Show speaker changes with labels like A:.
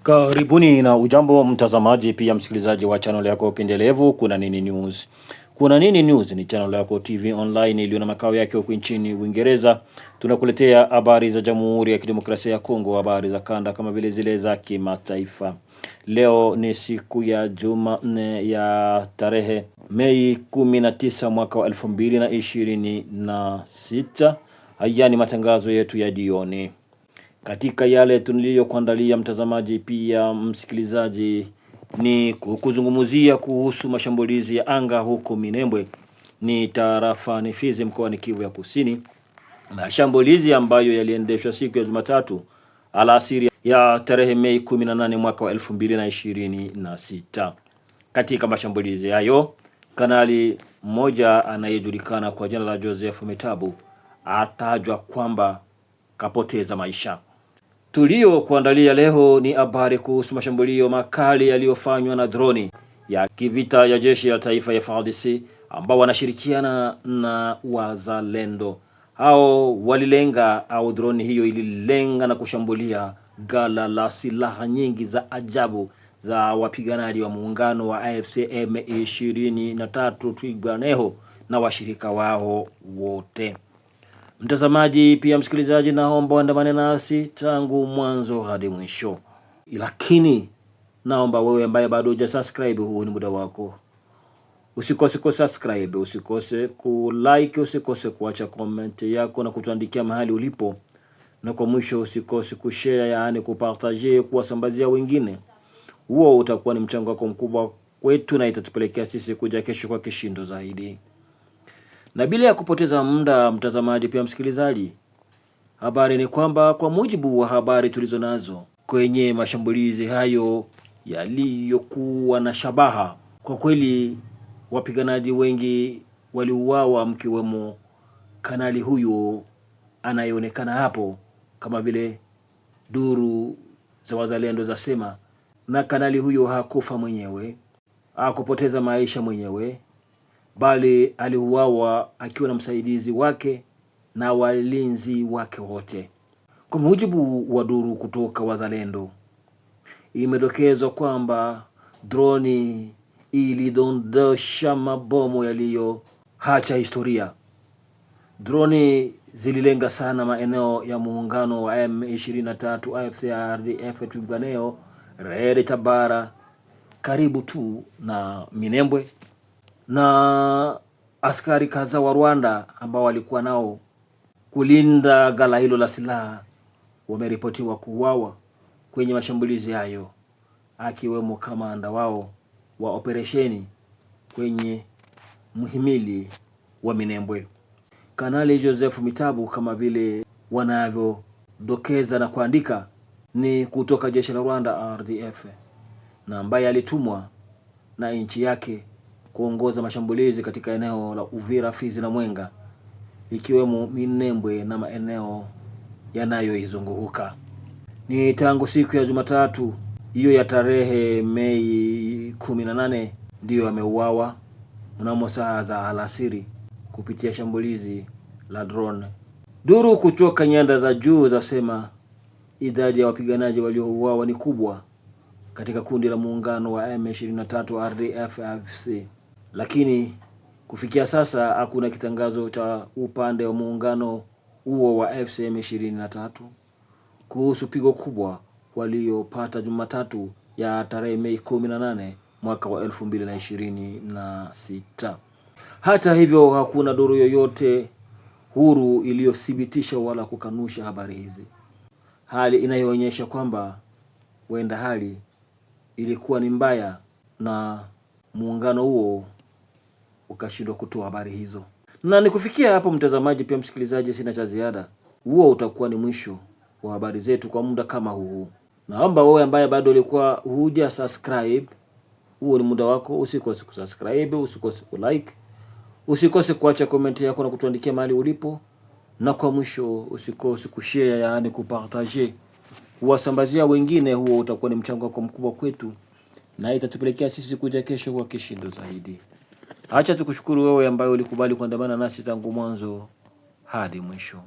A: Karibuni na ujambo mtazamaji pia msikilizaji wa channel yako pendelevu Kuna Nini News. Kuna Nini News ni channel yako TV online iliyo na makao yake huko nchini Uingereza. Tunakuletea habari za Jamhuri ya Kidemokrasia ya Kongo, habari za kanda kama vile zile za kimataifa. Leo ni siku ya Jumanne ya tarehe Mei 19 mwaka wa 2026. Haya ni matangazo yetu ya jioni. Katika yale tuliyokuandalia mtazamaji pia msikilizaji, ni kuzungumzia kuhusu mashambulizi ya anga huko Minembwe ni tarafani Fizi mkoani Kivu ya Kusini. Mashambulizi ambayo yaliendeshwa siku ya Jumatatu alasiri ya tarehe Mei 18 mwaka wa 2026. Katika mashambulizi hayo, kanali mmoja anayejulikana kwa jina la Joseph Metabu atajwa kwamba kapoteza maisha. Tulio kuandalia leo ni habari kuhusu mashambulio makali yaliyofanywa na droni ya kivita ya jeshi la taifa ya FARDC ambao wanashirikiana na wazalendo. Hao walilenga au droni hiyo ililenga na kushambulia gala la silaha nyingi za ajabu za wapiganaji wa muungano wa AFC M23 Twirwaneho na washirika wao wote. Mtazamaji pia msikilizaji, naomba uandamane nasi tangu mwanzo hadi mwisho. Lakini naomba wewe ambaye bado hujasubscribe, huu ni muda wako. Usikose kusubscribe, usikose kulike, usikose kuacha comment yako na kutuandikia mahali ulipo. Na kwa mwisho usikose kushare, yaani kupartager, kuwasambazia wengine. Huo utakuwa ni mchango wako mkubwa kwetu na itatupelekea sisi kuja kesho kwa kishindo zaidi. Na bila ya kupoteza muda mtazamaji pia msikilizaji, habari ni kwamba kwa mujibu wa habari tulizo nazo kwenye mashambulizi hayo yaliyokuwa na shabaha, kwa kweli wapiganaji wengi waliuawa, mkiwemo kanali huyo anayeonekana hapo kama vile duru za wazalendo zasema. Na kanali huyo hakufa mwenyewe, hakupoteza maisha mwenyewe, bali aliuawa akiwa na msaidizi wake na walinzi wake wote. Kwa mujibu wa duru kutoka wazalendo, imedokezwa kwamba droni ilidondosha mabomu yaliyoacha historia. Droni zililenga sana maeneo ya muungano wa M23 AFC RDF Twirwaneho, Red Tabara, karibu tu na Minembwe, na askari kadhaa wa Rwanda ambao walikuwa nao kulinda gala hilo la silaha wameripotiwa kuuawa kwenye mashambulizi hayo, akiwemo kamanda wao wa operesheni kwenye muhimili wa Minembwe, Kanali Joseph Metabu, kama vile wanavyodokeza na kuandika, ni kutoka jeshi la Rwanda RDF, na ambaye alitumwa na nchi yake kuongoza mashambulizi katika eneo la Uvira, Fizi na Mwenga, ikiwemo Minembwe na maeneo yanayoizunguka. Ni tangu siku ya Jumatatu hiyo ya tarehe Mei 18 ndiyo ameuawa mnamo saa za alasiri kupitia shambulizi la drone. Duru kutoka nyanda za juu zasema idadi ya wapiganaji waliouawa ni kubwa katika kundi la muungano wa M23 RDF AFC. Lakini kufikia sasa hakuna kitangazo cha upande wa muungano huo wa AFC M23 kuhusu pigo kubwa waliopata Jumatatu ya tarehe Mei 18 mwaka wa 2026. Hata hivyo hakuna duru yoyote huru iliyothibitisha wala kukanusha habari hizi, hali inayoonyesha kwamba huenda hali ilikuwa ni mbaya na muungano huo ukashindwa kutoa habari hizo. Na nikufikia hapo mtazamaji pia msikilizaji, sina cha ziada. Huo utakuwa ni mwisho wa habari zetu kwa muda kama huu. Naomba wewe ambaye bado ulikuwa huja subscribe, huo ni muda wako. Usikose kusubscribe, usikose kulike, usikose kuacha comment yako na kutuandikia mahali ulipo. Na kwa mwisho usikose kushare, yaani kupartager, kuwasambazia wengine. Huo utakuwa ni mchango wako mkubwa kwetu na itatupelekea sisi kuja kesho kwa kishindo zaidi. Acha tukushukuru wewe ambaye ulikubali kuandamana nasi tangu mwanzo hadi mwisho.